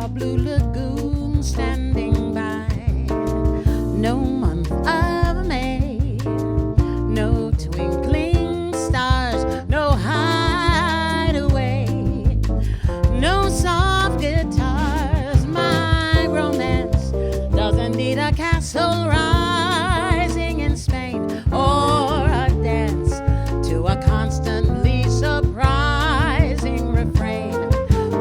a blue lagoon standing by. No month of May, no twinkling stars, no hideaway, no soft guitars. My romance doesn't need a castle rising in Spain or a dance to a constantly surprising refrain.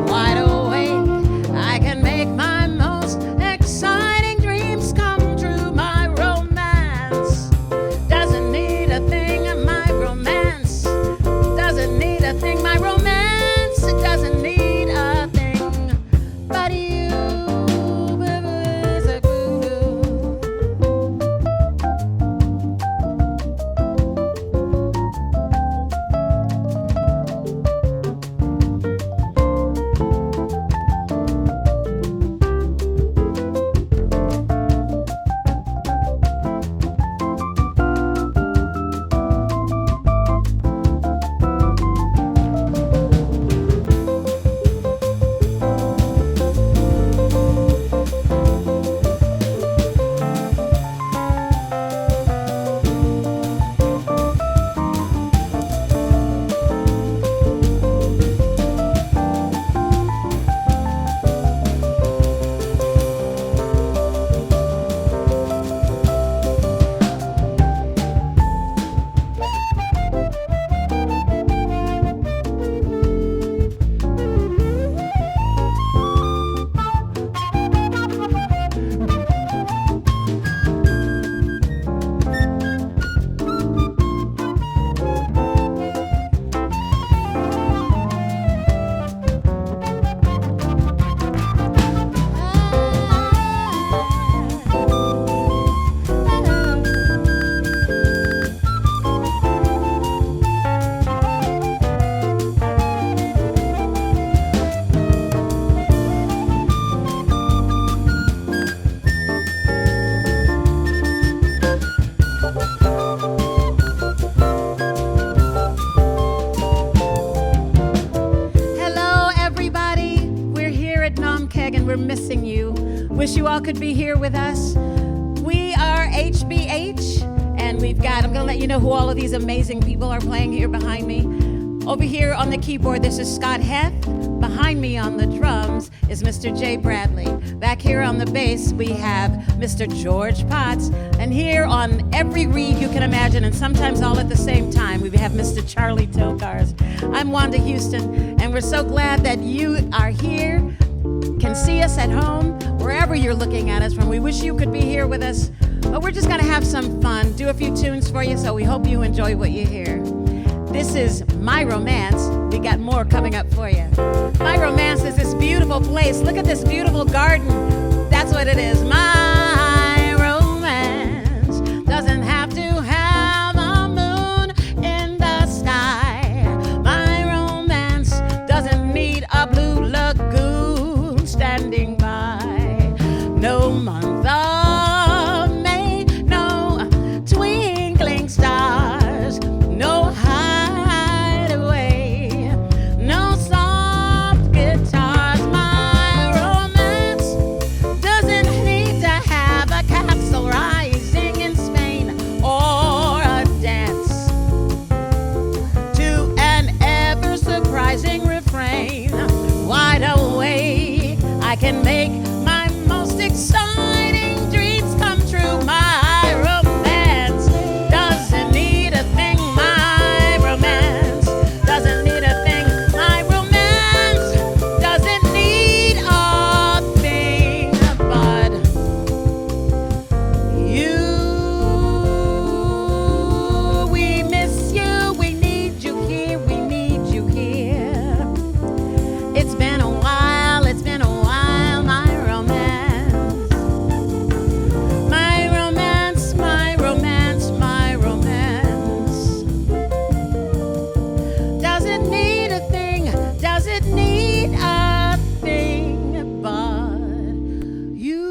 Wide awake, I can make my most exciting dreams come true. My romance doesn't need a thing. My romance doesn't need a thing. My romance doesn't need a thing but you. Naumkeag, and we're missing you. Wish you all could be here with us. We are HBH, and I'm gonna let you know who all of these amazing people are playing here behind me. Over here on the keyboard, this is Scott Heth. Behind me on the drums is Mr. Jay Bradley. Back here on the bass, we have Mr. George Potts. And here on every reed you can imagine, and sometimes all at the same time, we have Mr. Charlie Tilcars. I'm Wanda Houston, and we're so glad that you are here, can see us at home, wherever you're looking at us from. We wish you could be here with us, but we're just gonna have some fun, do a few tunes for you, so we hope you enjoy what you hear. This is My Romance. We got more coming up for you. My Romance is this beautiful place. Look at this beautiful garden. That's what it is. My romance doesn't have to have a moon in the sky. My romance doesn't need a blue lagoon standing by. No month of May, no twinkling stars, no hideaway, no soft guitars. My romance doesn't need to have a castle rising in Spain or a dance to an ever surprising refrain. Wide awake, I can make my most exciting dreams come true. My romance doesn't need a thing. My romance doesn't need a thing. My romance doesn't need a thing but you. We miss you. We need you here. We need you here. It's been a while. It's been a while. My romance. My romance. My romance. My romance doesn't need a thing. Doesn't need a thing but you.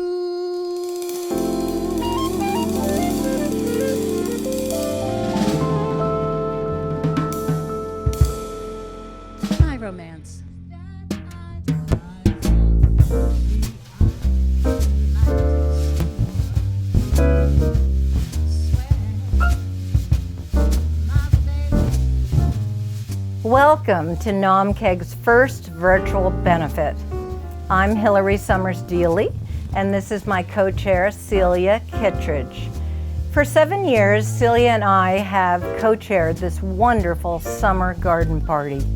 My romance. Welcome to Naumkeag's first virtual benefit. I'm Hillary Summers-Deely, and this is my co-chair, Celia Kittredge. For 7 years, Celia and I have co-chaired this wonderful summer garden party.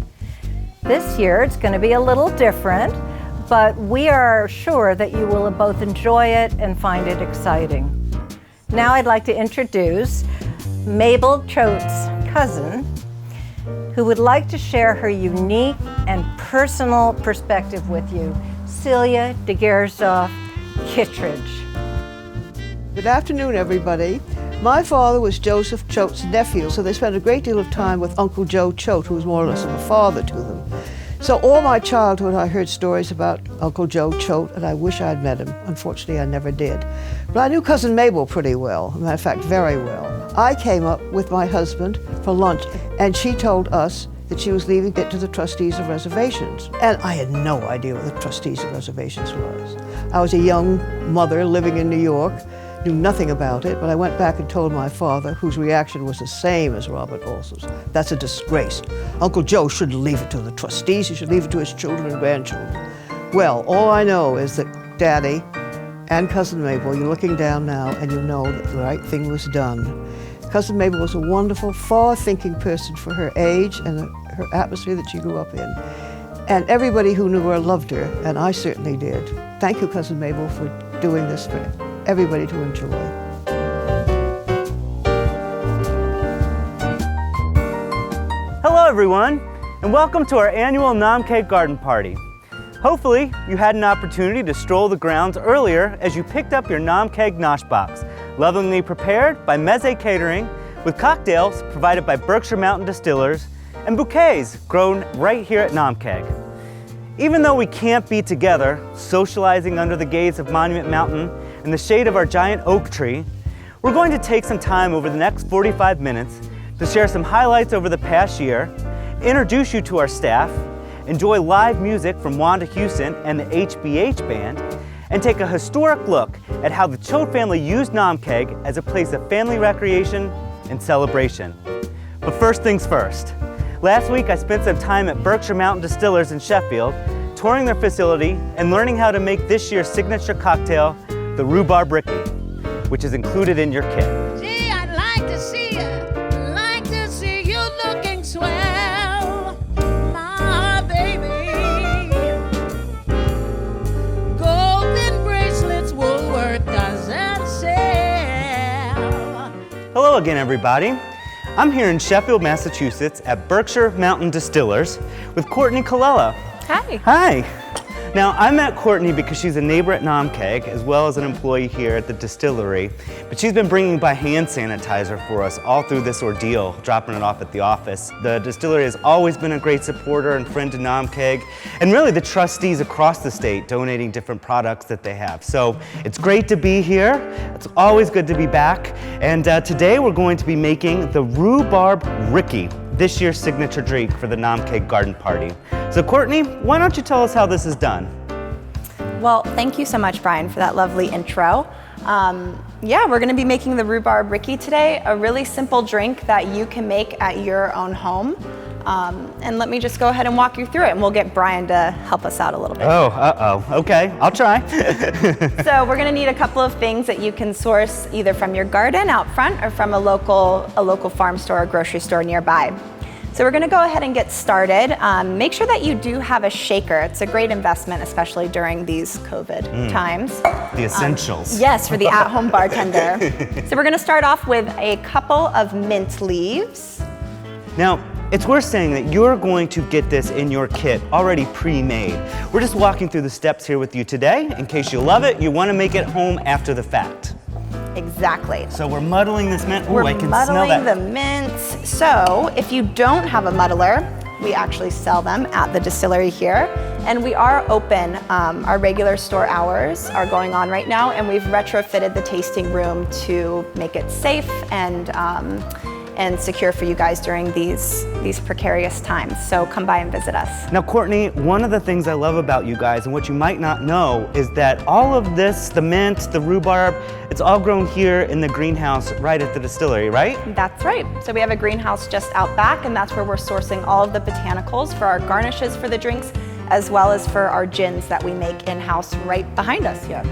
This year, it's going to be a little different, but we are sure that you will both enjoy it and find it exciting. Now I'd like to introduce Mabel Choate's cousin, who would like to share her unique and personal perspective with you, Celia DeGersdorf Kittredge. Good afternoon, everybody. My father was Joseph Choate's nephew, so they spent a great deal of time with Uncle Joe Choate, who was more or less of a father to them. So all my childhood I heard stories about Uncle Joe Choate, and I wish I'd met him. Unfortunately, I never did. But I knew Cousin Mabel pretty well, as a matter of fact, very well. I came up with my husband for lunch, and she told us that she was leaving it to the trustees of reservations. And I had no idea what the trustees of reservations was. I was a young mother living in New York, knew nothing about it, but I went back and told my father, whose reaction was the same as Robert Olson's. That's a disgrace. Uncle Joe shouldn't leave it to the trustees, he should leave it to his children and grandchildren. Well, all I know is that Daddy and Cousin Mabel, you're looking down now and you know that the right thing was done. Cousin Mabel was a wonderful, far-thinking person for her age and her atmosphere that she grew up in. And everybody who knew her loved her, and I certainly did. Thank you, Cousin Mabel, for doing this for everybody to enjoy. Hello, everyone, and welcome to our annual Naumkeag Garden Party. Hopefully, you had an opportunity to stroll the grounds earlier as you picked up your Naumkeag Nosh Box, lovingly prepared by Meze Catering, with cocktails provided by Berkshire Mountain Distillers, and bouquets grown right here at Naumkeag. Even though we can't be together, socializing under the gaze of Monument Mountain in the shade of our giant oak tree, we're going to take some time over the next 45 minutes to share some highlights over the past year, introduce you to our staff, enjoy live music from Wanda Houston and the HBH Band, and take a historic look at how the Choate family used Naumkeag as a place of family recreation and celebration. But first things first. Last week I spent some time at Berkshire Mountain Distillers in Sheffield, touring their facility and learning how to make this year's signature cocktail, the Rhubarb Ricky, which is included in your kit. Gee, I'd like to see you looking swell, my baby. Golden bracelets, Woolworth doesn't sell. Hello again, everybody. I'm here in Sheffield, Massachusetts at Berkshire Mountain Distillers with Courtney Colella. Hi. Hi. Now, I met Courtney because she's a neighbor at Naumkeag, as well as an employee here at the distillery. But she's been bringing by hand sanitizer for us all through this ordeal, dropping it off at the office. The distillery has always been a great supporter and friend to Naumkeag, and really the trustees across the state donating different products that they have. So it's great to be here. It's always good to be back. And today we're going to be making the Rhubarb Ricky, this year's signature drink for the Naumkeag Garden Party. So Courtney, why don't you tell us how this is done? Well, thank you so much, Brian, for that lovely intro. Yeah, we're gonna be making the Rhubarb Ricky today, a really simple drink that you can make at your own home. And let me just go ahead and walk you through it, and we'll get Brian to help us out a little bit. Oh, okay, I'll try. So we're gonna need a couple of things that you can source either from your garden out front or from a local farm store or grocery store nearby. So we're gonna go ahead and get started. Make sure that you do have a shaker. It's a great investment, especially during these COVID times. The essentials. Yes, for the at-home bartender. So we're gonna start off with a couple of mint leaves. Now, it's worth saying that you're going to get this in your kit already pre-made. We're just walking through the steps here with you today. In case you love it, you want to make it home after the fact. Exactly. So we're muddling this mint. We're I can smell muddling that. the mint. So if you don't have a muddler, we actually sell them at the distillery here. And we are open. Our regular store hours are going on right now, and we've retrofitted the tasting room to make it safe and and secure for you guys during these precarious times. So come by and visit us. Now, Courtney, one of the things I love about you guys and what you might not know is that all of this, the mint, the rhubarb, it's all grown here in the greenhouse right at the distillery, right? That's right. So we have a greenhouse just out back, and that's where we're sourcing all of the botanicals for our garnishes for the drinks, as well as for our gins that we make in-house right behind us here.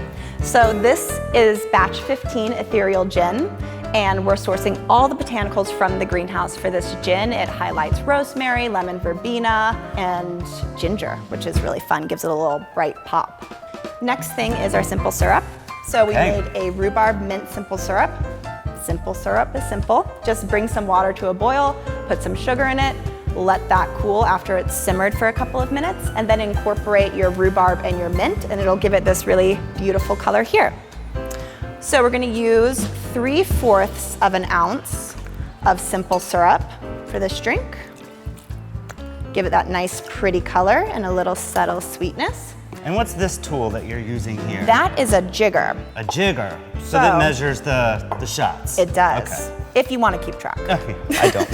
So this is batch 15 ethereal gin, and we're sourcing all the botanicals from the greenhouse for this gin. It highlights rosemary, lemon verbena, and ginger, which is really fun, gives it a little bright pop. Next thing is our simple syrup. So we made a rhubarb mint simple syrup. Simple syrup is simple. Just bring some water to a boil, put some sugar in it, let that cool after it's simmered for a couple of minutes, and then incorporate your rhubarb and your mint, and it'll give it this really beautiful color here. So we're gonna use 3/4 of an ounce of simple syrup for this drink. Give it that nice pretty color and a little subtle sweetness. And what's this tool that you're using here? That is a jigger. A jigger. So that measures the shots. It does. Okay. If you want to keep track. Okay, I don't.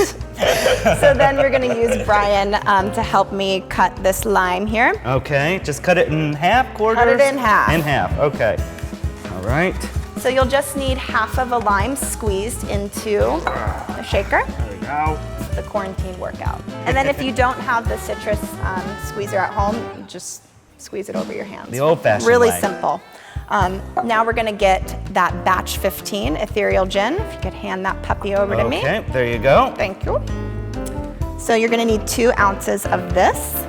So then we're going to use Brian to help me cut this lime here. Okay, just cut it in half, quarters? Cut it in half. In half, okay. All right. So you'll just need half of a lime squeezed into the shaker. There we go. The quarantine workout. And then if you don't have the citrus squeezer at home, you just squeeze it over your hands. The old-fashioned Really way. simple. Now we're gonna get that batch 15 ethereal gin. If you could hand that puppy over to me. Okay, there you go. Thank you. So you're gonna need 2 ounces of this,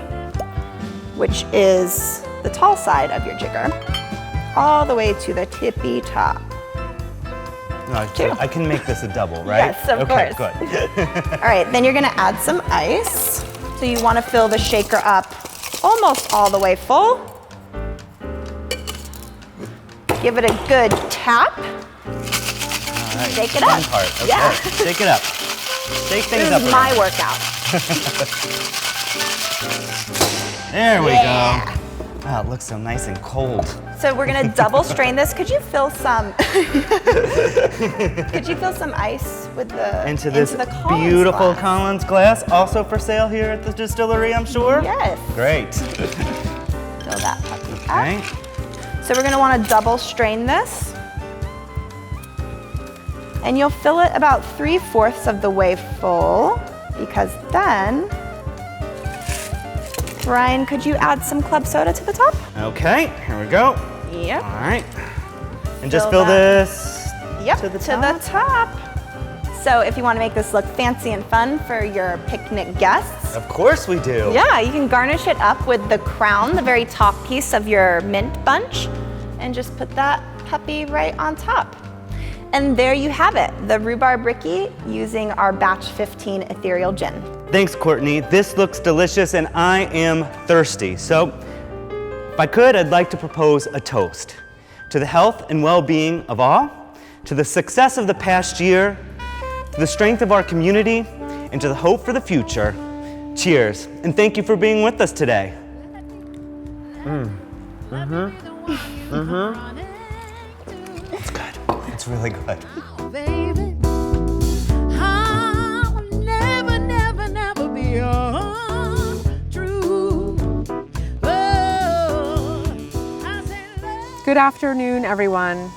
which is the tall side of your jigger, all the way to the tippy top. No, Two. I can make this a double, right? Yes, of okay, course. Good. All right, then you're gonna add some ice. So you wanna fill the shaker up almost all the way full. Give it a good tap. All right. Shake it Fun up. part. Okay. Yeah. Shake it up. Shake things This up. is my around. workout. There we Yeah. go. Oh, it looks so nice and cold. So we're gonna double strain this. Could you fill some? Could you fill some ice with the Into this the Collins beautiful glass? Collins glass, also for sale here at the distillery, I'm sure? Yes. Great. Fill that puppy up. Okay. So we're gonna wanna double strain this. And you'll fill it about 3/4 of the way full, because then, Brian, could you add some club soda to the top? Okay, here we go. Yep. All right. And just Fill fill that. this Yep, to the top. So if you wanna make this look fancy and fun for your picnic guests, Of course we do. yeah, you can garnish it up with the crown, the very top piece of your mint bunch, and just put that puppy right on top. And there you have it, the rhubarb Ricky using our batch 15 ethereal gin. Thanks, Courtney. This looks delicious and I am thirsty. So, if I could, I'd like to propose a toast to the health and well-being of all, to the success of the past year, to the strength of our community, and to the hope for the future. Cheers, and thank you for being with us today. It's good. It's really good. Baby, I'll never, never, never be untrue. Oh, I say love. Good afternoon, everyone.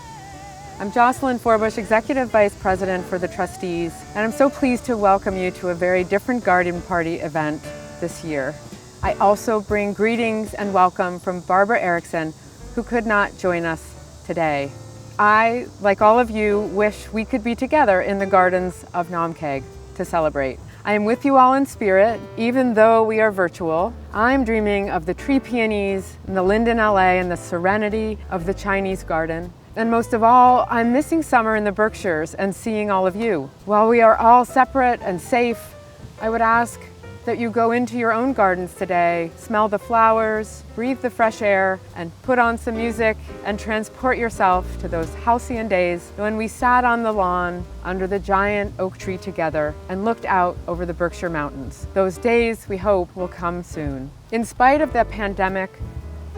I'm Jocelyn Forbush, Executive Vice President for the Trustees, and I'm so pleased to welcome you to a very different garden party event this year. I also bring greetings and welcome from Barbara Erickson, who could not join us today. I, like all of you, wish we could be together in the gardens of Naumkeag to celebrate. I am with you all in spirit, even though we are virtual. I'm dreaming of the tree peonies and the linden allée and the serenity of the Chinese garden. And most of all, I'm missing summer in the Berkshires and seeing all of you. While we are all separate and safe, I would ask that you go into your own gardens today, smell the flowers, breathe the fresh air, and put on some music and transport yourself to those halcyon days when we sat on the lawn under the giant oak tree together and looked out over the Berkshire Mountains. Those days, we hope, will come soon. In spite of the pandemic,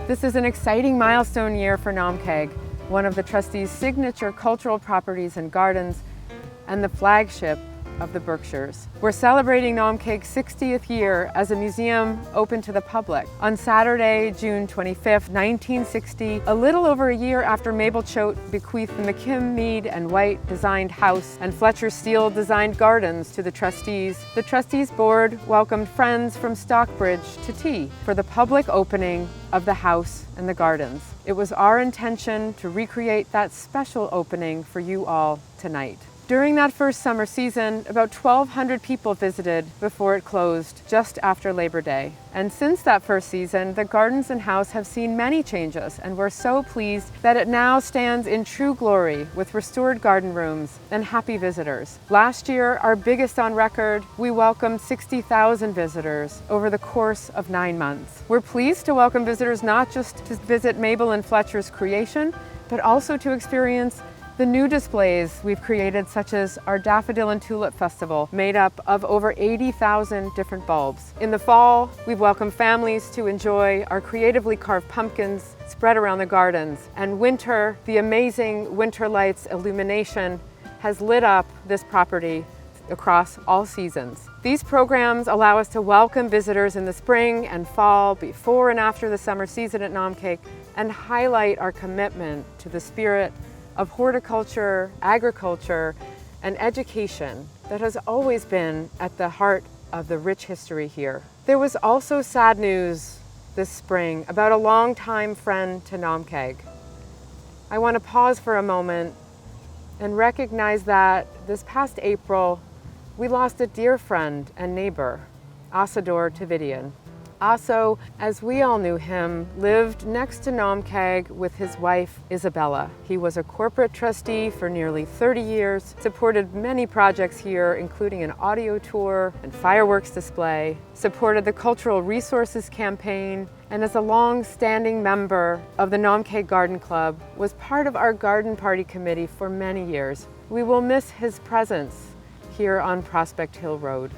this is an exciting milestone year for Naumkeag, one of the trustees' signature cultural properties and gardens, and the flagship of the Berkshires. We're celebrating Naumkeag's 60th year as a museum open to the public. On Saturday, June 25th, 1960, a little over a year after Mabel Choate bequeathed the McKim, Mead and White designed house and Fletcher Steele designed gardens to the trustees board welcomed friends from Stockbridge to tea for the public opening of the house and the gardens. It was our intention to recreate that special opening for you all tonight. During that first summer season, about 1,200 people visited before it closed just after Labor Day. And since that first season, the gardens and house have seen many changes, and we're so pleased that it now stands in true glory with restored garden rooms and happy visitors. Last year, our biggest on record, we welcomed 60,000 visitors over the course of 9 months. We're pleased to welcome visitors not just to visit Mabel and Fletcher's creation, but also to experience the new displays we've created, such as our Daffodil and Tulip Festival, made up of over 80,000 different bulbs. In the fall, we've welcomed families to enjoy our creatively carved pumpkins spread around the gardens. And winter, the amazing winter lights illumination has lit up this property across all seasons. These programs allow us to welcome visitors in the spring and fall, before and after the summer season at Naumkeag, and highlight our commitment to the spirit of horticulture, agriculture, and education that has always been at the heart of the rich history here. There was also sad news this spring about a longtime friend to Naumkeag. I want to pause for a moment and recognize that this past April, we lost a dear friend and neighbor, Asador Tavidian. Aso, as we all knew him, lived next to Naumkeag with his wife, Isabella. He was a corporate trustee for nearly 30 years, supported many projects here, including an audio tour and fireworks display, supported the Cultural Resources Campaign, and as a long-standing member of the Naumkeag Garden Club, was part of our garden party committee for many years. We will miss his presence here on Prospect Hill Road.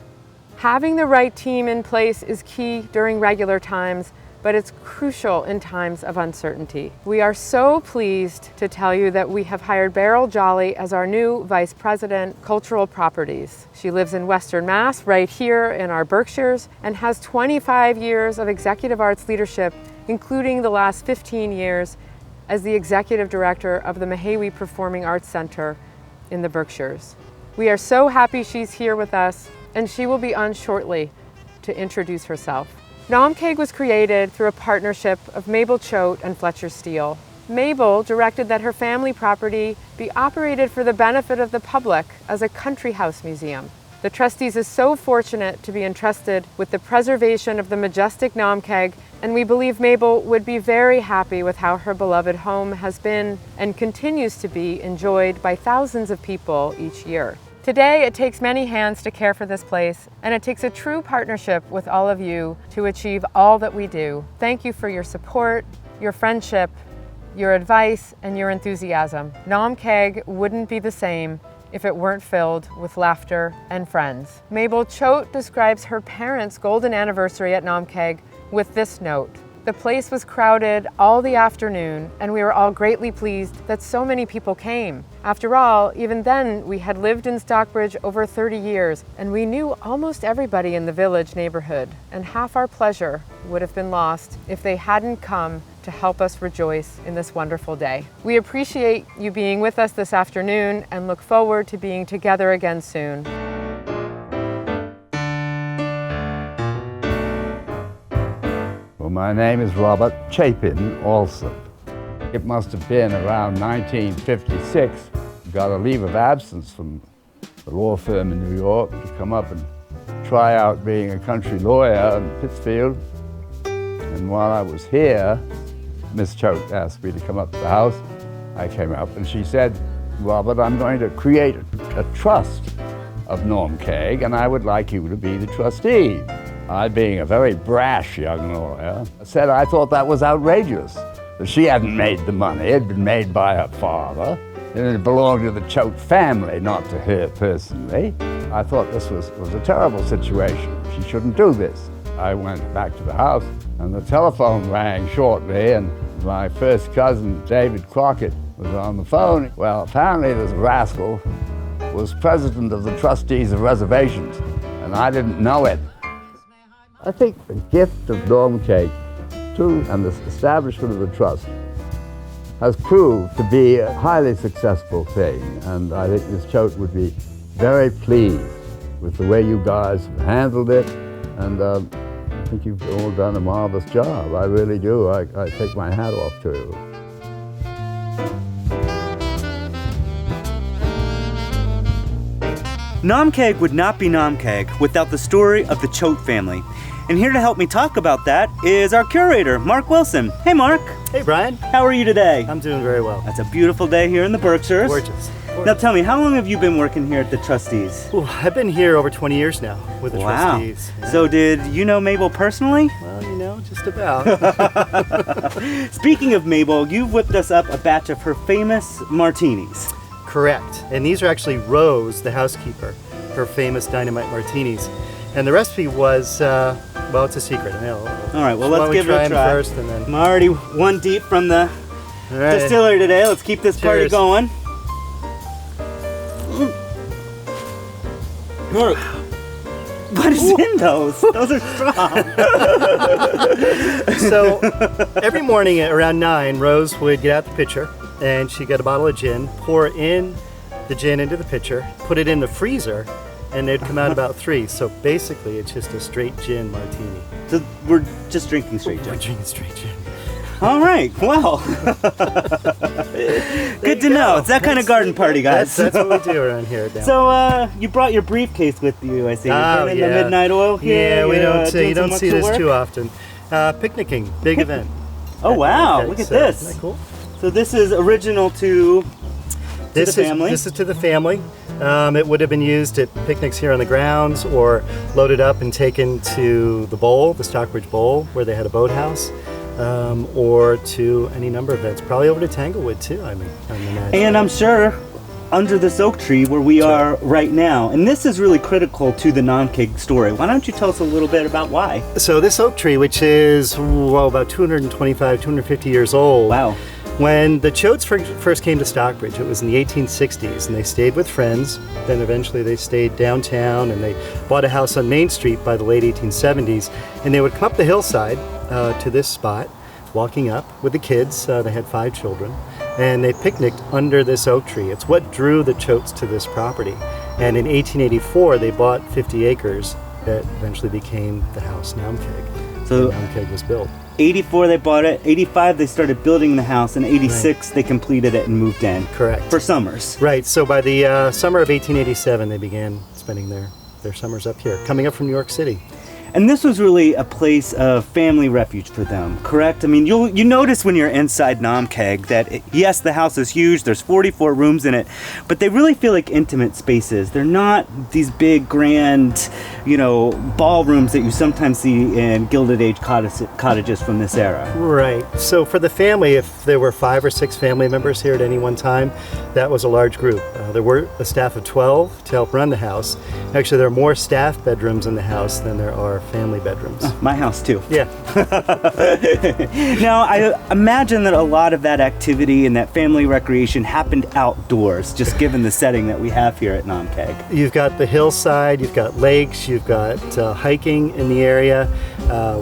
Having the right team in place is key during regular times, but it's crucial in times of uncertainty. We are so pleased to tell you that we have hired Beryl Jolly as our new Vice President, Cultural Properties. She lives in Western Mass, right here in our Berkshires, and has 25 years of executive arts leadership, including the last 15 years as the Executive Director of the Mahawi Performing Arts Center in the Berkshires. We are so happy she's here with us, and she will be on shortly to introduce herself. Naumkeag was created through a partnership of Mabel Choate and Fletcher Steele. Mabel directed that her family property be operated for the benefit of the public as a country house museum. The trustees is so fortunate to be entrusted with the preservation of the majestic Naumkeag, and we believe Mabel would be very happy with how her beloved home has been and continues to be enjoyed by thousands of people each year. Today, it takes many hands to care for this place, and it takes a true partnership with all of you to achieve all that we do. Thank you for your support, your friendship, your advice, and your enthusiasm. Naumkeag wouldn't be the same if it weren't filled with laughter and friends. Mabel Choate describes her parents' golden anniversary at Naumkeag with this note: "The place was crowded all the afternoon, and we were all greatly pleased that so many people came. After all, even then, we had lived in Stockbridge over 30 years, and we knew almost everybody in the village neighborhood, and half our pleasure would have been lost if they hadn't come to help us rejoice in this wonderful day." We appreciate you being with us this afternoon and look forward to being together again soon. Well, my name is Robert Chapin Alsop. It must have been around 1956. Got a leave of absence from the law firm in New York to come up and try out being a country lawyer in Pittsfield. And while I was here, Miss Choate asked me to come up to the house. I came up and she said, "Robert, I'm going to create a trust of Naumkeag, and I would like you to be the trustee." I, being a very brash young lawyer, said I thought that was outrageous. That she hadn't made the money, it had been made by her father, and it belonged to the Choate family, not to her personally. I thought this was a terrible situation. She shouldn't do this. I went back to the house, and the telephone rang shortly, and my first cousin, David Crockett, was on the phone. Well, apparently this rascal was president of the trustees of reservations, and I didn't know it. I think the gift of Naumkeag to and the establishment of the trust has proved to be a highly successful thing, and I think Ms. Choate would be very pleased with the way you guys have handled it, and I think you've all done a marvelous job. I really do. I take my hat off to you. Naumkeag would not be Naumkeag without the story of the Choate family. And here to help me talk about that is our curator, Mark Wilson. Hey, Mark. Hey, Brian. How are you today? I'm doing very well. That's a beautiful day here in the Berkshires. Gorgeous. Now tell me, how long have you been working here at the Trustees? Ooh, I've been here over 20 years now with the Trustees. Yeah. So did you know Mabel personally? Well, you know, just about. Speaking of Mabel, you've whipped us up a batch of her famous martinis. Correct. And these are actually Rose, the housekeeper, her famous dynamite martinis. And the recipe was, well, it's a secret. All right, well, let's give it a try. First and then... I'm already one deep from the right. distillery today. Let's keep this party Cheers. going. Mark, what is in those? Those are strong. So every morning at around 9, Rose would get out the pitcher and she'd get a bottle of gin, pour in the gin into the pitcher, put it in the freezer, and they'd come out about 3. So basically it's just a straight gin martini. So we're just drinking straight gin. We're drinking straight gin. All right, well. Good to know. It's that kind of garden party, guys. That's what we do around here. So you brought your briefcase with you, I see. You're burning the midnight oil here. Yeah, we don't you don't see this work? too often. Picnicking, big event. Oh, wow, Okay, look at so, this. Isn't that cool? So this is original to the family? This is to the family. It would have been used at picnics here on the grounds or loaded up and taken to the bowl, the Stockbridge Bowl, where they had a boathouse. Or to any number of events, probably over to Tanglewood too, I'm imagining. And I'm sure under this oak tree where we are right now. And this is really critical to the Naumkeag story. Why don't you tell us a little bit about why? So this oak tree, which is about 225, 250 years old. Wow. When the Choates first came to Stockbridge, it was in the 1860s, and they stayed with friends. Then eventually they stayed downtown, and they bought a house on Main Street by the late 1870s. And they would come up the hillside to this spot, walking up with the kids. They had 5 children, and they picnicked under this oak tree. It's what drew the Choates to this property. And in 1884, they bought 50 acres that eventually became the house Naumkeag. So Naumkeag was built. 84 they bought it, 85 they started building the house, and 86 they completed it and moved in. Correct. For summers. Right, so by the summer of 1887 they began spending their summers up here, coming up from New York City. And this was really a place of family refuge for them, correct? I mean, you notice when you're inside Naumkeag that, yes, the house is huge, there's 44 rooms in it, but they really feel like intimate spaces. They're not these big, grand, ballrooms that you sometimes see in Gilded Age cottages from this era. Right. So for the family, if there were 5 or 6 family members here at any one time, that was a large group. There were a staff of 12 to help run the house. Actually, there are more staff bedrooms in the house than there are family bedrooms. My house too. Yeah. Now, I imagine that a lot of that activity and that family recreation happened outdoors, just given the setting that we have here at Naumkeag. You've got the hillside, you've got lakes, you've got hiking in the area.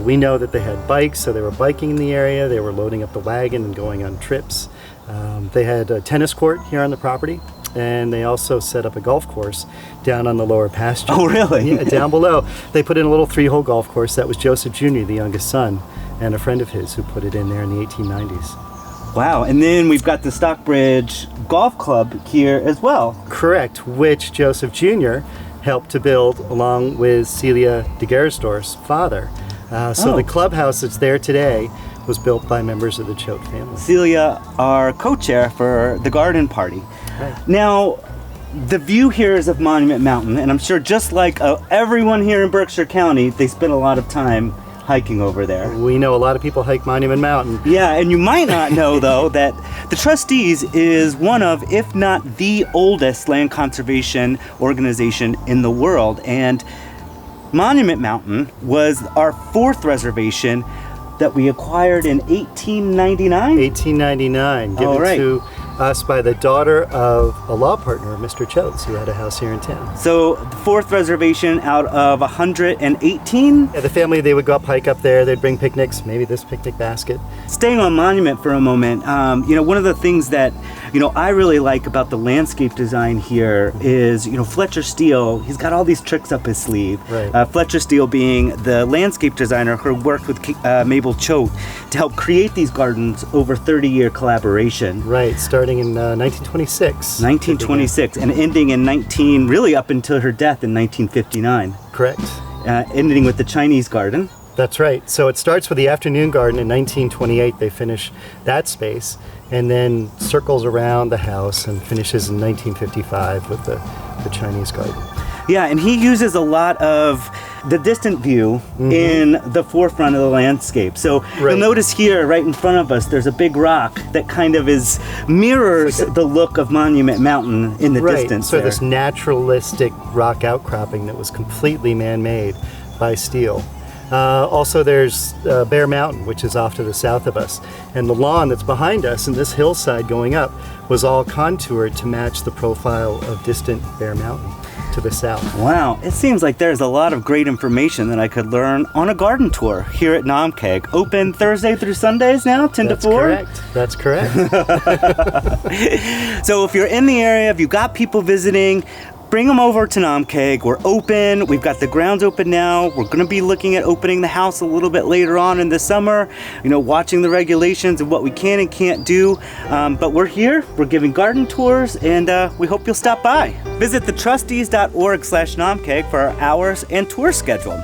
We know that they had bikes, so they were biking in the area. They were loading up the wagon and going on trips. They had a tennis court here on the property, and they also set up a golf course down on the lower pasture. Oh, really? Yeah, down below. They put in a little 3-hole golf course. That was Joseph Jr., the youngest son, and a friend of his who put it in there in the 1890s. Wow, and then we've got the Stockbridge Golf Club here as well. Correct, which Joseph Jr. helped to build along with Celia de Gersdorf's father. So the clubhouse that's there today was built by members of the Choate family. Celia, our co-chair for the garden party. Right. Now, the view here is of Monument Mountain, and I'm sure just like everyone here in Berkshire County, they spend a lot of time hiking over there. We know a lot of people hike Monument Mountain. Yeah, and you might not know, though, that the Trustees is one of, if not the oldest land conservation organization in the world. And Monument Mountain was our 4th reservation that we acquired in 1899. 1899, given All right. to us by the daughter of a law partner of Mr. Choate's, who had a house here in town. So the fourth reservation out of 118. Yeah, the family, they would go up, hike up there, they'd bring picnics, maybe this picnic basket. Staying on Monument for a moment, one of the things that, I really like about the landscape design here is, Fletcher Steele, he's got all these tricks up his sleeve. Right. Fletcher Steele being the landscape designer who worked with Mabel Choate to help create these gardens over 30-year collaboration. Right, starting in 1926. 1926 and ending in really up until her death in 1959. Correct. Ending with the Chinese garden. That's right. So it starts with the afternoon garden in 1928. They finish that space and then circles around the house and finishes in 1955 with the Chinese garden. Yeah, and he uses a lot of the distant view in the forefront of the landscape. So you'll notice here, right in front of us, there's a big rock that kind of mirrors the look of Monument Mountain in the distance. So this naturalistic rock outcropping that was completely man-made by Steele. Also, there's Bear Mountain, which is off to the south of us. And the lawn that's behind us and this hillside going up was all contoured to match the profile of distant Bear Mountain to the south. Wow, it seems like there's a lot of great information that I could learn on a garden tour here at Naumkeag. Open Thursday through Sundays now, 10 to 4? That's correct. So if you're in the area, if you've got people visiting, bring them over to Naumkeag. We're open. We've got the grounds open now. We're going to be looking at opening the house a little bit later on in the summer, watching the regulations and what we can and can't do. But we're here. We're giving garden tours, and we hope you'll stop by. Visit thetrustees.org/Naumkeag for our hours and tour schedule.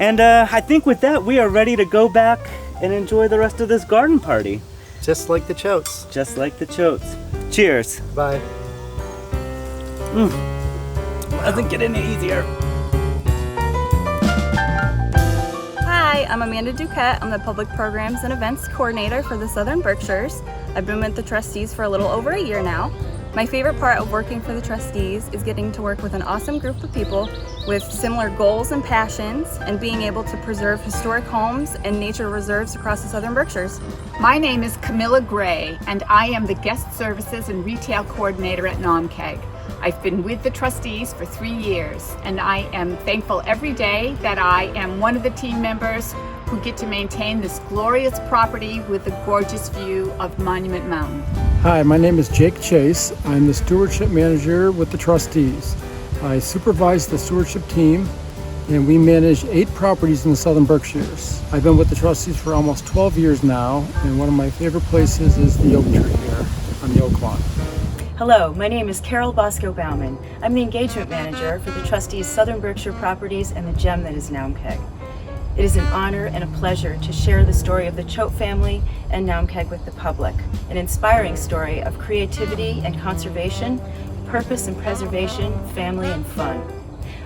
And I think with that, we are ready to go back and enjoy the rest of this garden party. Just like the Choates. Just like the Choates. Cheers. Bye. Doesn't get any easier. Hi, I'm Amanda Duquette. I'm the Public Programs and Events Coordinator for the Southern Berkshires. I've been with the trustees for a little over a year now. My favorite part of working for the trustees is getting to work with an awesome group of people with similar goals and passions and being able to preserve historic homes and nature reserves across the Southern Berkshires. My name is Camilla Gray, and I am the Guest Services and Retail Coordinator at Naumkeag. I've been with the trustees for 3 years, and I am thankful every day that I am one of the team members who get to maintain this glorious property with a gorgeous view of Monument Mountain. Hi, my name is Jake Chase. I'm the Stewardship Manager with the trustees. I supervise the stewardship team, and we manage 8 properties in the Southern Berkshires. I've been with the trustees for almost 12 years now, and one of my favorite places is the oak tree here on the oak lawn. Hello, my name is Carol Bosco Bauman. I'm the Engagement Manager for the trustees' Southern Berkshire properties and the gem that is Naumkeag. It is an honor and a pleasure to share the story of the Choate family and Naumkeag with the public, an inspiring story of creativity and conservation, purpose and preservation, family and fun.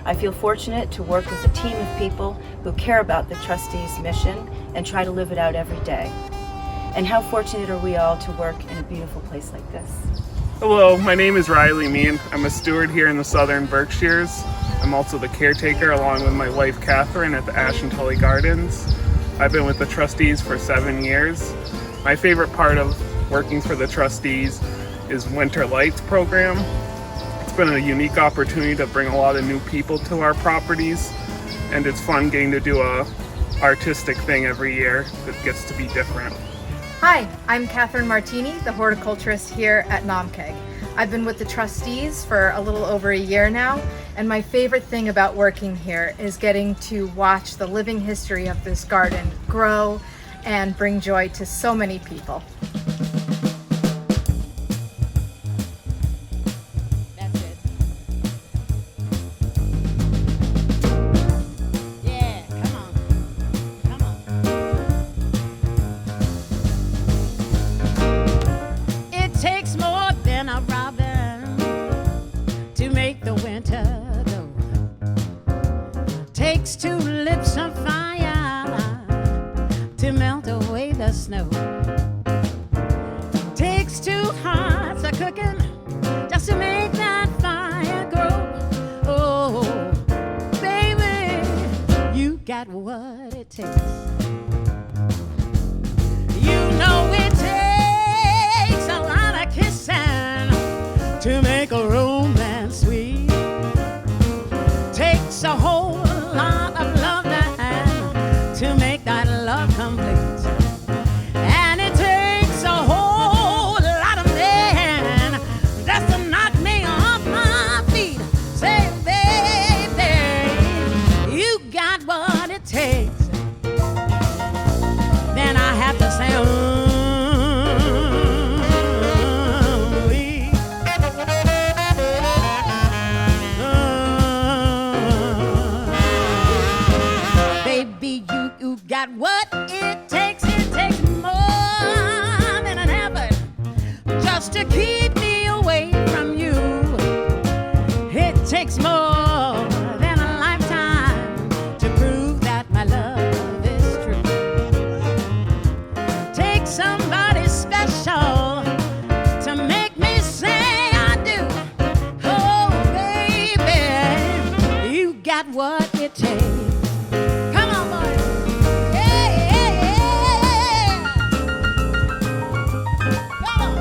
I feel fortunate to work with a team of people who care about the trustees' mission and try to live it out every day. And how fortunate are we all to work in a beautiful place like this. Hello, my name is Riley Mean. I'm a steward here in the Southern Berkshires. I'm also the caretaker along with my wife Catherine at the Ash and Tully Gardens. I've been with the trustees for 7 years. My favorite part of working for the trustees is Winter Lights program. It's been a unique opportunity to bring a lot of new people to our properties, and it's fun getting to do a artistic thing every year that gets to be different. Hi, I'm Catherine Martini, the horticulturist here at Naumkeag. I've been with the trustees for a little over a year now, and my favorite thing about working here is getting to watch the living history of this garden grow and bring joy to so many people. Takes 2 lips of fire to melt away the snow. Takes 2 hearts a cooking just to make that fire grow. Oh, baby, you got what it takes. You know it takes a lot of kissing somebody special to make me say I do. Oh, baby, you got what it takes. Come on, boy. Yeah, yeah, yeah. Come on.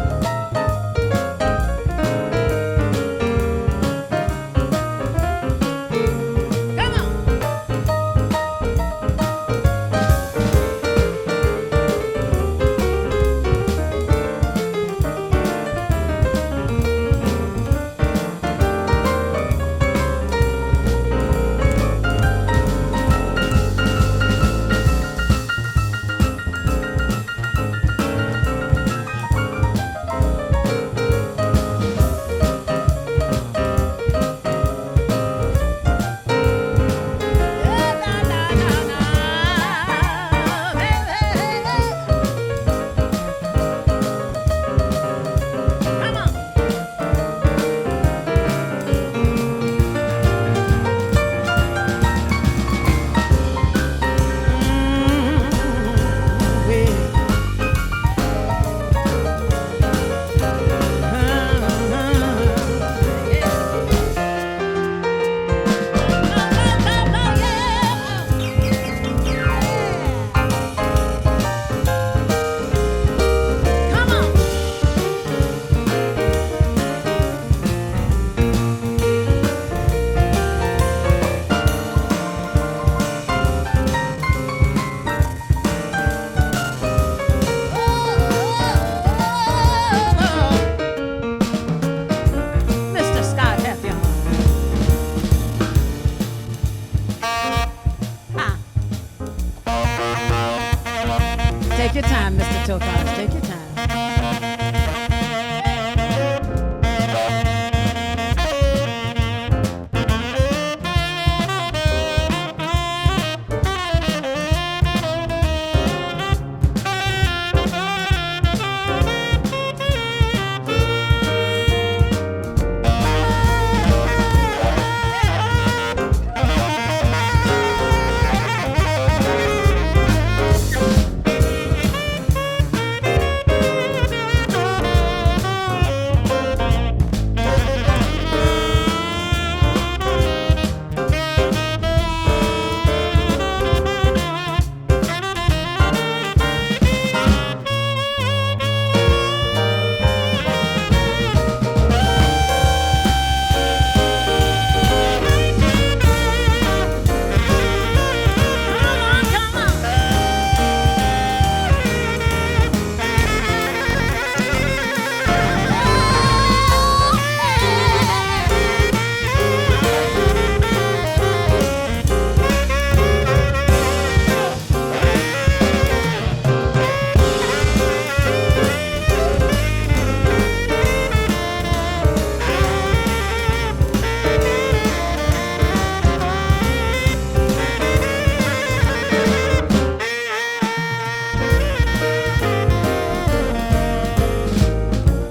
Come on. Mr. Scott Heffion. Take your time, Mr. Topaz. Take your time.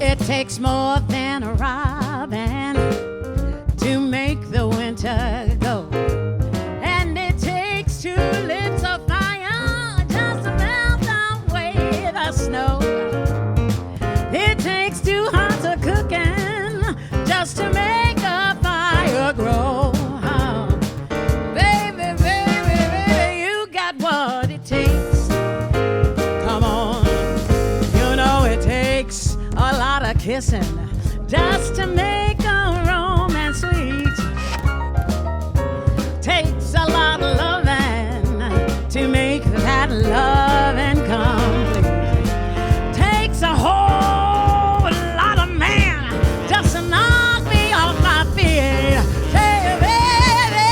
It takes more than a robin to make the winter go. And it takes two lips of fire just to melt away the snow. It takes two hearts of cooking just to make a fire grow. Baby, baby, baby, you got what it takes. Come on, you know it takes a lot of kissing just to make a romance sweet. Takes a lot of loving to make that loving complete. Takes a whole lot of man just to knock me off my feet. Hey, baby,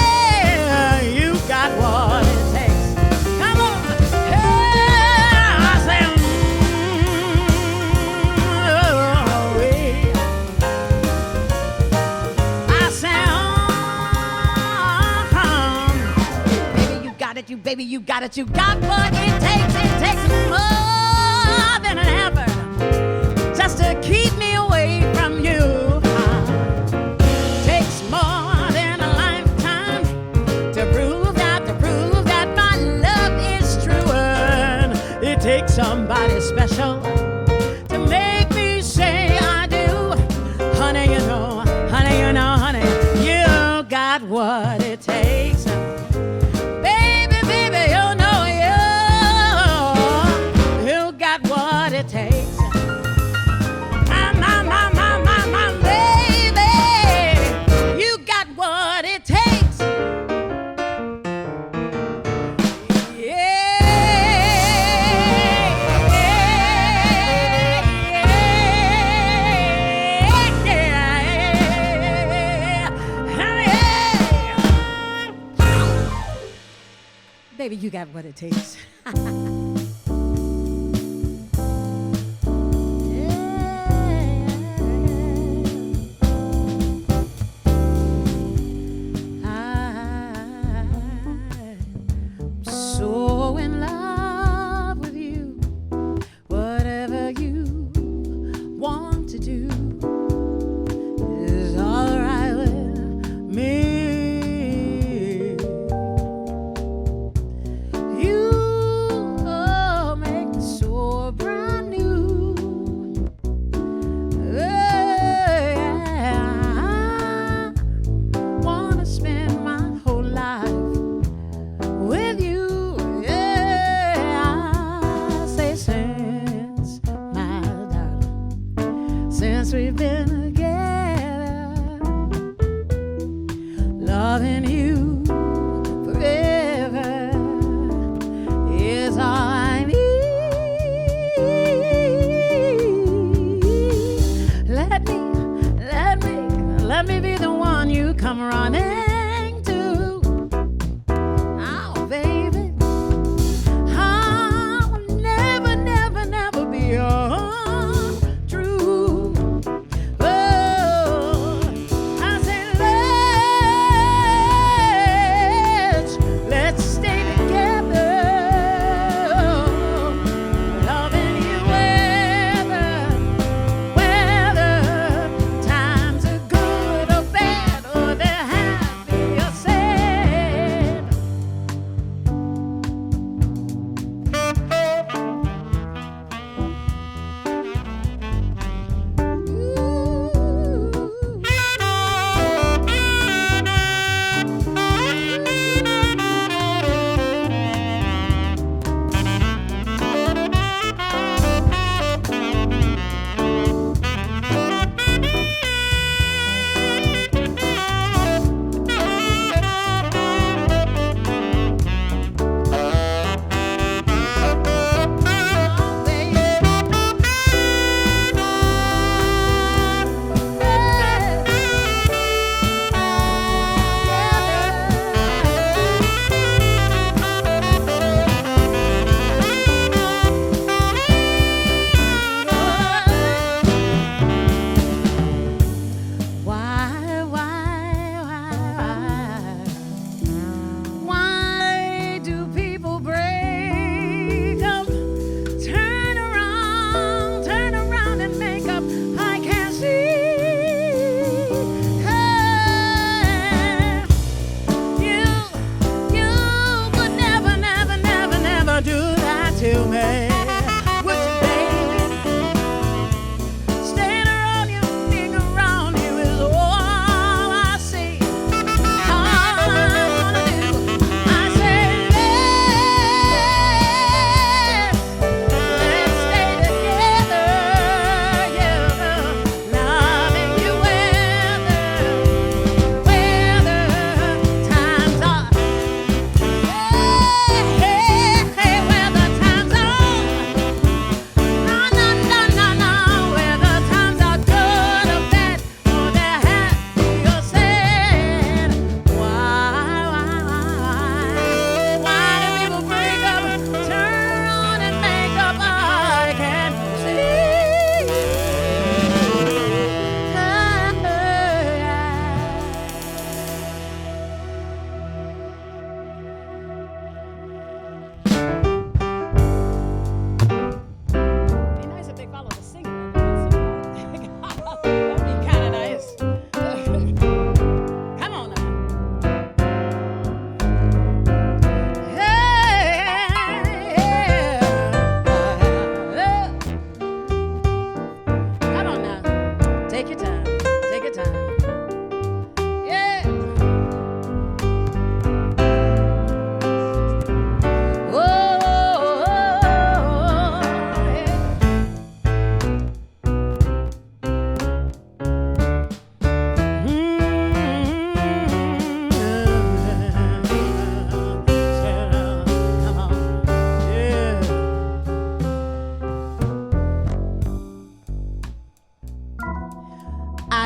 you got what it takes. Come on, hey, I say, baby, you got it, you got what it takes. It takes more than an effort just to keep me away from you. Takes more than a lifetime to prove that my love is true. And it takes take somebody special to make me say I do. Honey, you know, honey, you know, honey, you got what it takes. Baby, baby, you know you got what it takes. My baby, you got what it takes. Baby, you got what it takes. I'm so in love with you. Whatever you want to do is all right with me. Make me so brand new. I wanna spend my whole life with you. I say since, my darling, since we've been together, loving you forever is all I need. Let me be the one you come running to. Oh, baby, I'll never, never, never be untrue.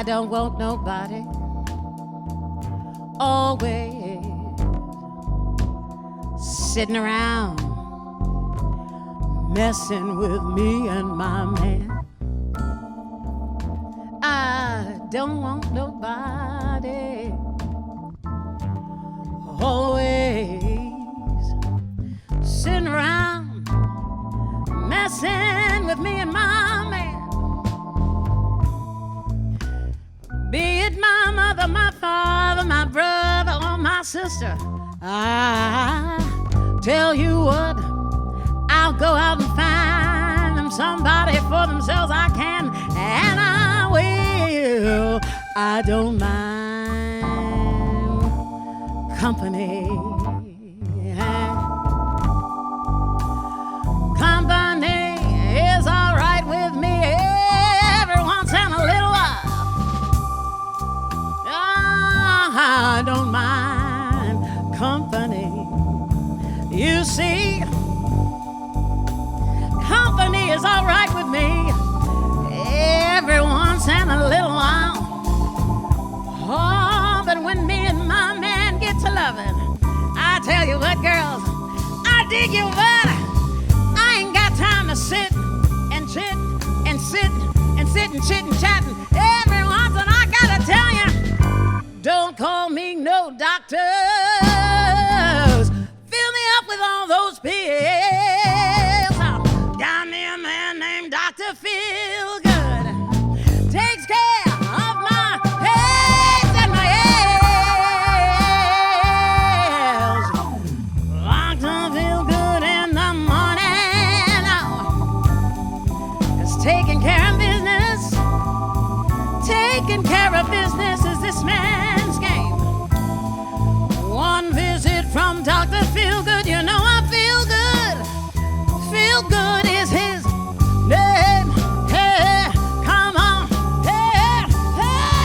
I don't want nobody always sitting around messing with me and my man. I don't want nobody always sitting around messing with me and my man. Be it my mother, my father, my brother, or my sister, I tell you what, I'll go out and find them somebody for themselves I can, and I will. I don't mind company. Company is all right with me every once in a little while. I don't mind company. You see, company is all right with me every once in a little while. Oh, but when me and my man get to loving, I tell you what, girls, I dig you, but I ain't got time to sit and chit and sit and sit and chit and chatting every once, and I gotta tell you, don't call me no doctors. Fill me up with all those pills. Got me a man named Dr. Feelgood. Takes care of my heads and my ails. Dr. Feelgood in the morning. It's taking care of business. Taking care of business is this man's game. One visit from Dr. Feelgood, you know I feel good. Feel good is his name. Hey, come on. Hey, hey,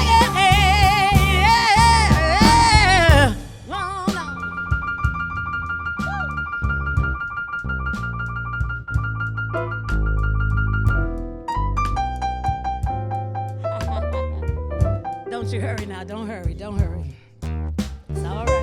yeah. Long, long. Don't you hurry now. Don't hurry. Don't hurry. It's all right.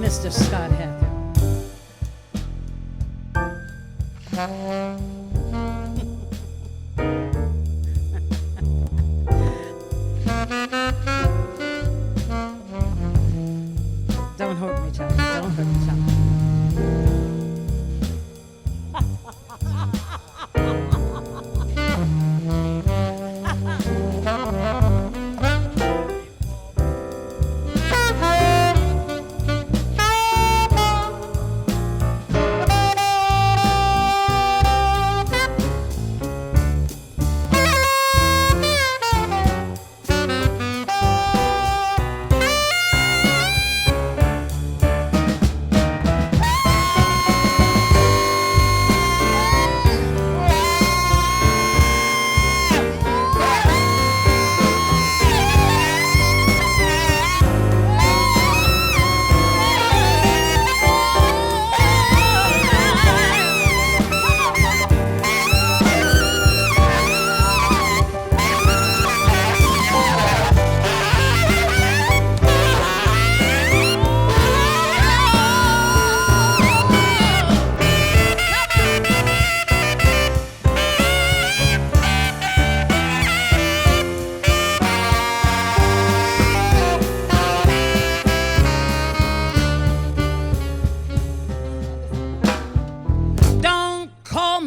Mr. Scott Hacker. Don't hurt me, Charlie. Don't hurt me, Charlie.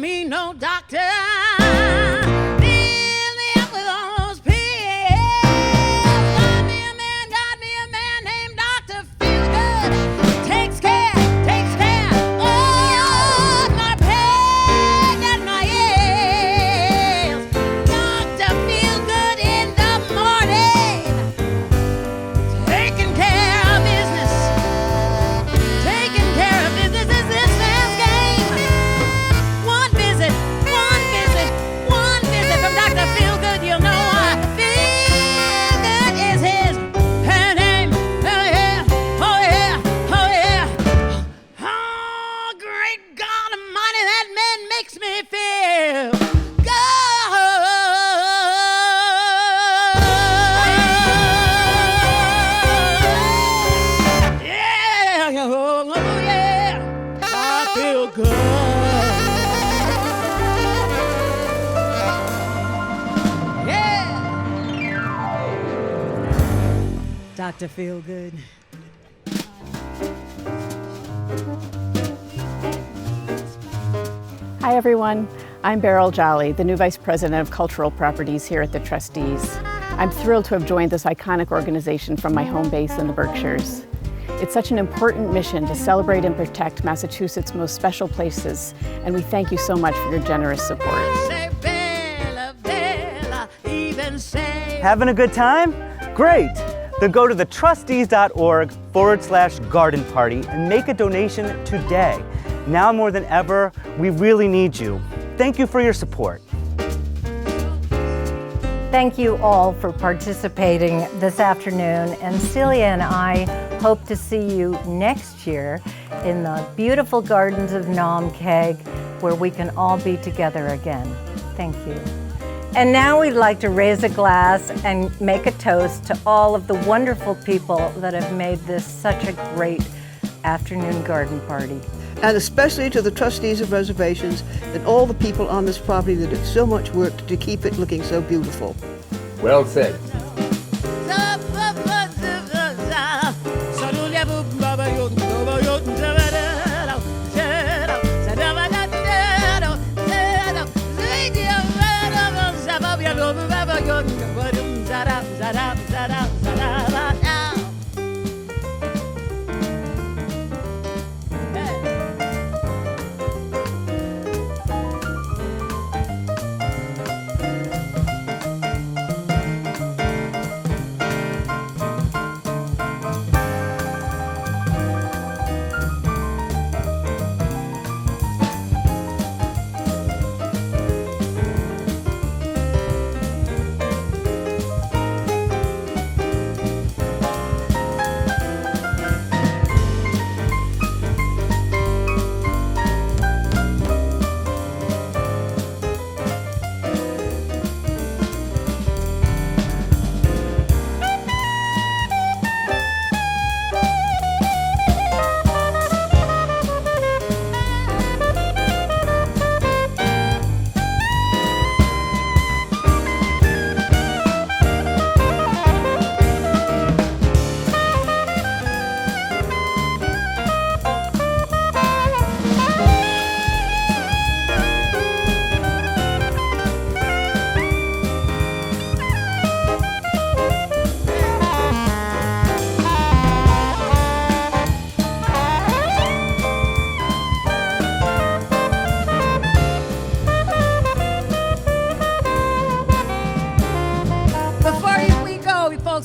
me no doctor. Fill me up with all those pills. Got me a man named Dr. Feelgood. Takes care of my pain and my ails. Dr. Feelgood in the morning, taking care of business. Taking care of business is this man's game. One visit from Dr. Feelgood, you'll know why. Feelgood is his name. Oh yeah, oh yeah, oh yeah. Oh, great God Almighty, that man makes me feel good. Yeah, oh yeah, I feel good. Dr. Feelgood. Hi everyone, I'm Beryl Jolly, the new Vice President of Cultural Properties here at the Trustees. I'm thrilled to have joined this iconic organization from my home base in the Berkshires. It's such an important mission to celebrate and protect Massachusetts' most special places, and we thank you so much for your generous support. Having a good time? Great! Then go to thetrustees.org/garden party and make a donation today. Now more than ever, we really need you. Thank you for your support. Thank you all for participating this afternoon, and Celia and I hope to see you next year in the beautiful gardens of Naumkeag, where we can all be together again. Thank you. And now we'd like to raise a glass and make a toast to all of the wonderful people that have made this such a great afternoon garden party. And especially to the trustees of reservations and all the people on this property that did so much work to keep it looking so beautiful. Well said.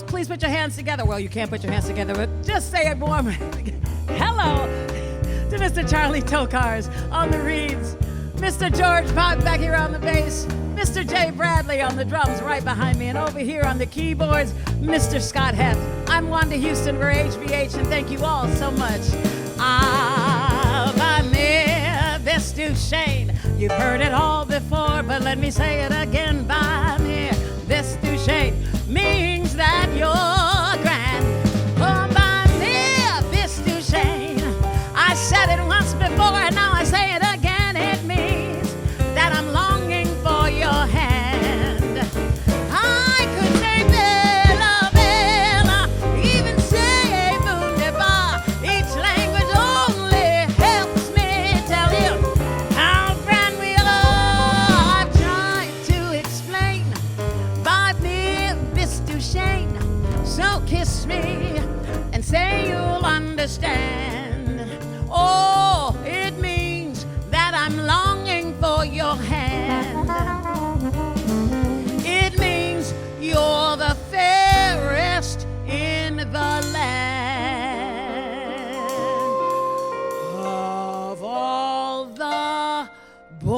Please put your hands together. Well, you can't put your hands together, but just say it warm. Hello to Mr. Charlie Tokars on the reeds, Mr. George Pop back here on the bass, Mr. Jay Bradley on the drums right behind me, and over here on the keyboards, Mr. Scott Heft. I'm Wanda Houston for HBH, and thank you all so much. This Duchesne, you've heard it all before, but let me say it again. By me, this Duchesne means that you're grand. Oh, by me, this Duchesne, I said it once before, and now I say it again. It means that I'm longing for your hand. I could say Bella, Bella, even say Wunderbar. Each language only helps me tell you how grand we love.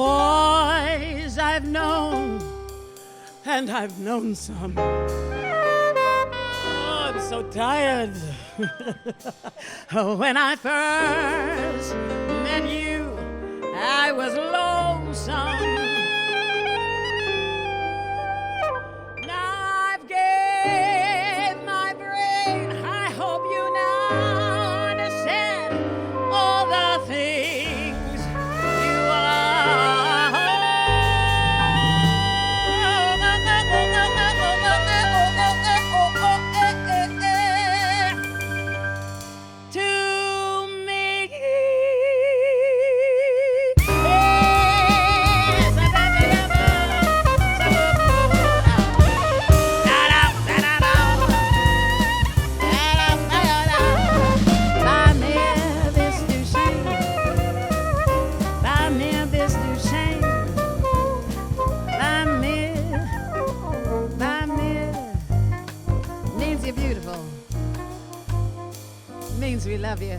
boys I've known, and I've known some. Oh, I'm so tired. When I first met you, I was lonesome. Now I've gave my brain. I hope you now understand all the things you are. To me. Means you're beautiful. Means we love you.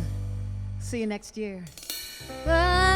See you next year. Bye.